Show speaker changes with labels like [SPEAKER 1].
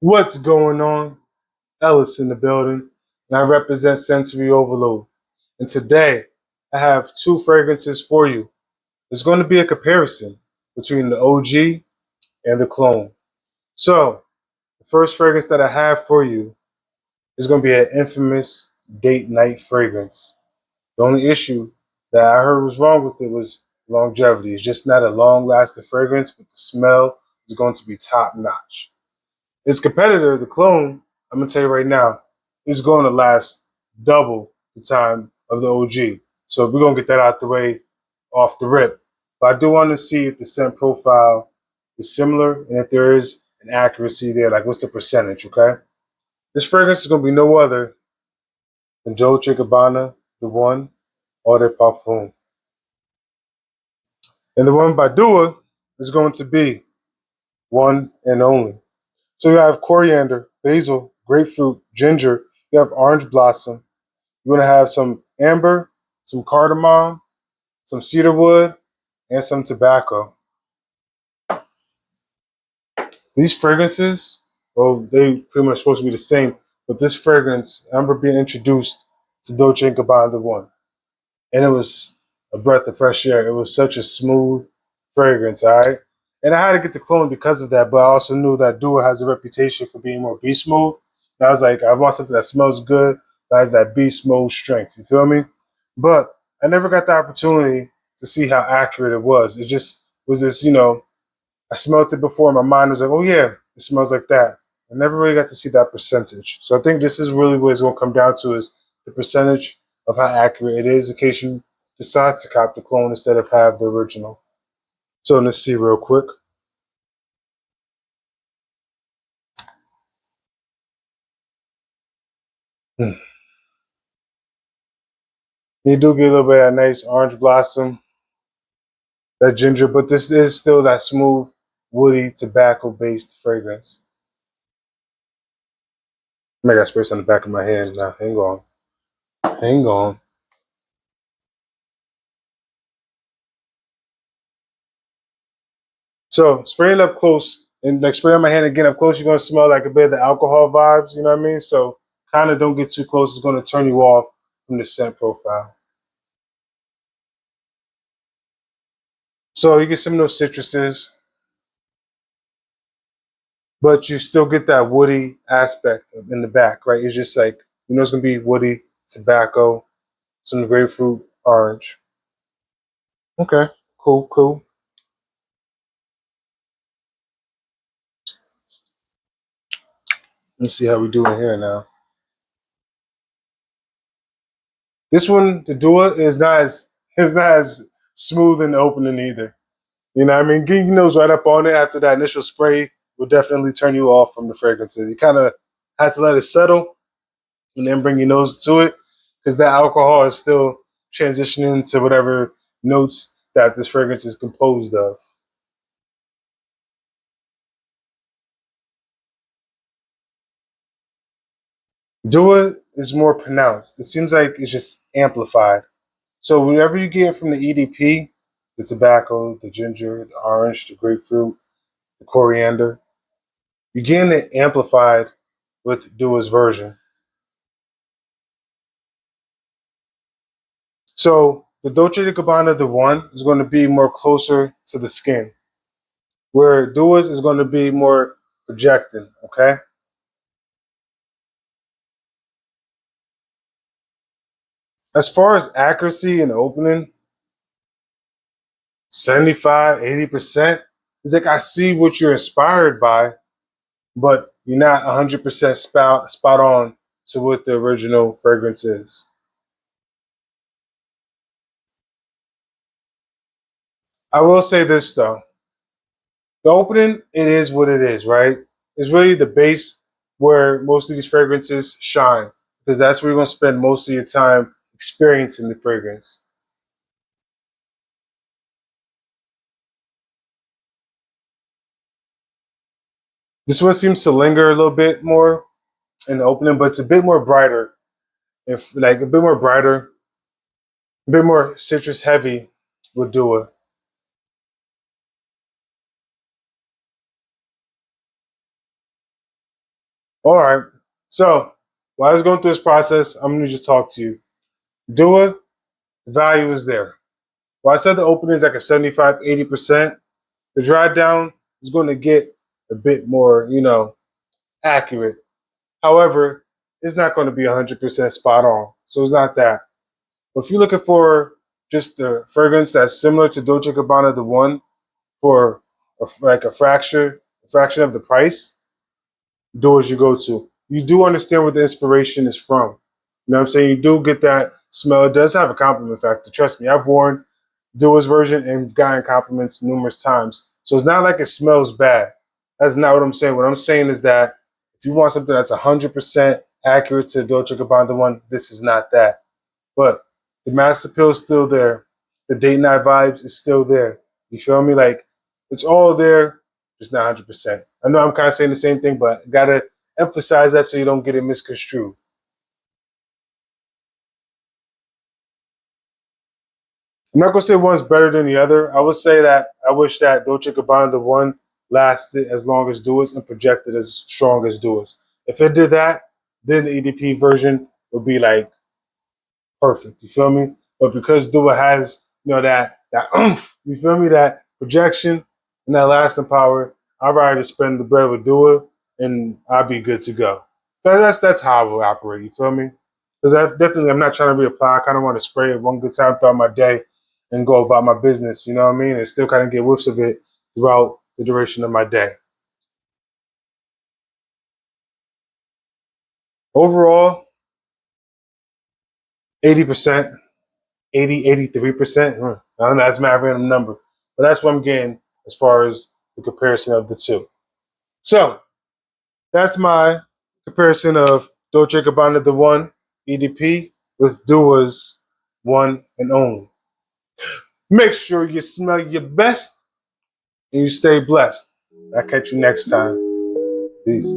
[SPEAKER 1] What's going on? Ellis in the building, and I represent Sensory Overload. And today, I have two fragrances for you. There's going to be a comparison between the OG and the clone. So, the first fragrance that I have for you is going to be an infamous date night fragrance. The only issue that I heard was wrong with it was longevity. It's just not a long lasting fragrance, but the smell is going to be top notch. Its competitor, the clone, I'm gonna tell you right now, is going to last double the time of the OG. So we're gonna get that out the way off the rip. But I do want to see if the scent profile is similar and if there is an accuracy there. Like what's the percentage? Okay, this fragrance is gonna be no other than Dolce Gabbana, the one, Eau de Parfum, and the one by Dua is going to be one and only. So you have coriander, basil, grapefruit, ginger. You have orange blossom. You're going to have some amber, some cardamom, some cedarwood, and some tobacco. These fragrances, well, they pretty much supposed to be the same, but this fragrance, I remember being introduced to Dolce and Gabbana the One, and it was a breath of fresh air. It was such a smooth fragrance, all right? And I had to get the clone because of that, but I also knew that Dua has a reputation for being more beast mode. And I was like, I want something that smells good, that has that beast mode strength. You feel me? But I never got the opportunity to see how accurate it was. It just was this, I smelled it before. My mind was like, oh, yeah, it smells like that. I never really got to see that percentage. So I think this is really what it's going to come down to is the percentage of how accurate it is in case you decide to cop the clone instead of have the original. So let's see real quick. Hmm. You do get a little bit of that nice orange blossom, that ginger, but this is still that smooth, woody, tobacco-based fragrance. I got spray on the back of my hand now. Hang on. Hang on. So spraying up close and like spraying my hand again up close, you're gonna smell like a bit of the alcohol vibes, you know what I mean? So kind of don't get too close, it's gonna turn you off from the scent profile. So you get some of those citruses, but you still get that woody aspect in the back, right? It's just like, it's gonna be woody, tobacco, some grapefruit, orange. Okay, cool, cool. Let's see how we do in here now. This one, the Dua, is not as smooth in the opening either. You know what I mean? Getting those right up on it after that initial spray will definitely turn you off from the fragrances. You kind of have to let it settle and then bring your nose to it because that alcohol is still transitioning to whatever notes that this fragrance is composed of. Dua is more pronounced. It seems like it's just amplified. So whenever you get from the EDP, the tobacco, the ginger, the orange, the grapefruit, the coriander, you're getting it amplified with Dua's version. So the Dolce & Gabbana, the one, is going to be more closer to the skin, where Dua's is going to be more projecting. Okay. As far as accuracy and opening, 75, 80%. It's like I see what you're inspired by, but you're not 100% spot on to what the original fragrance is. I will say this though. The opening, it is what it is, right? It's really the base where most of these fragrances shine because that's where you're going to spend most of your time experiencing the fragrance. This one seems to linger a little bit more in the opening, but it's a bit more brighter. If like a bit more brighter, a bit more citrus heavy would do it. All right. So while I was going through this process, I'm going to just talk to you. Do it. The value is there. While I said the opening is like a 75, 80%, the dry down is going to get a bit more, accurate. However, it's not going to be 100% spot on. So it's not that. But if you're looking for just the fragrance that's similar to Dolce Gabbana The One for like a fraction of the price, doors you go to. You do understand where the inspiration is from. You know what I'm saying? You do get that smell. It does have a compliment factor. Trust me, I've worn Dua's version and gotten compliments numerous times. So it's not like it smells bad. That's not what I'm saying. What I'm saying is that if you want something that's 100% accurate to Dolce Gabbana The One, this is not that. But the mass appeal is still there. The date night vibes is still there. You feel me? Like it's all there, just not 100%. I know I'm kind of saying the same thing, but gotta emphasize that so you don't get it misconstrued. I'm not gonna say one's better than the other. I would say that I wish that Dolce Gabbana The One lasted as long as Duas and projected as strong as Duas. If it did that, then the EDP version would be like perfect. You feel me? But because Dua has, that oomph, you feel me, that projection and that lasting power, I'd rather spend the bread with Dua and I'll be good to go. So that's how I will operate. You feel me? Because I'm not trying to reapply. I kind of want to spray it one good time throughout my day and go about my business. You know what I mean? And still kind of get whiffs of it throughout the duration of my day. Overall, 80%. 80, 83%. I don't know, that's my random number. But that's what I'm getting as far as the comparison of the two. So that's my comparison of Dolce Gabbana The One EDP with Dua's One and Only. Make sure you smell your best and you stay blessed. I'll catch you next time. Peace.